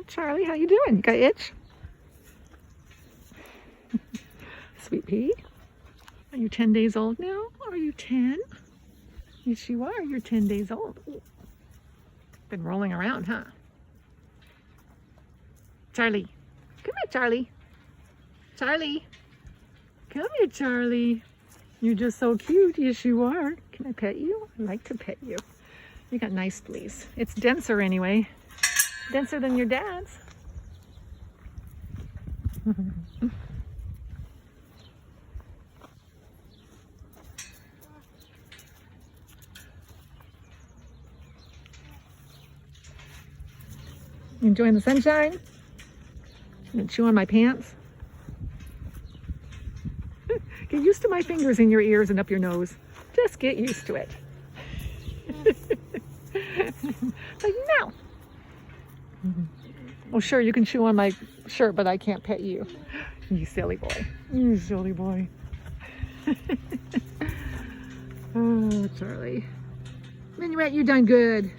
Charlie, how you doing? You got itch? Sweet pea. Are you 10 days old now? Are you 10? Yes, you are. You're 10 days old. Ooh. Been rolling around, huh? Charlie. Come here, Charlie. Charlie. Come here, Charlie. You're just so cute. Yes, you are. Can I pet you? I like to pet you. You got nice fleece. It's denser anyway. Denser than your dad's. You enjoying the sunshine? And chew on my pants? Get used to my fingers in your ears and up your nose. Just get used to it. Like, no. Oh, sure, you can chew on my shirt, but I can't pet you. You silly boy. You silly boy. Oh, Charlie. Minuet, you done good.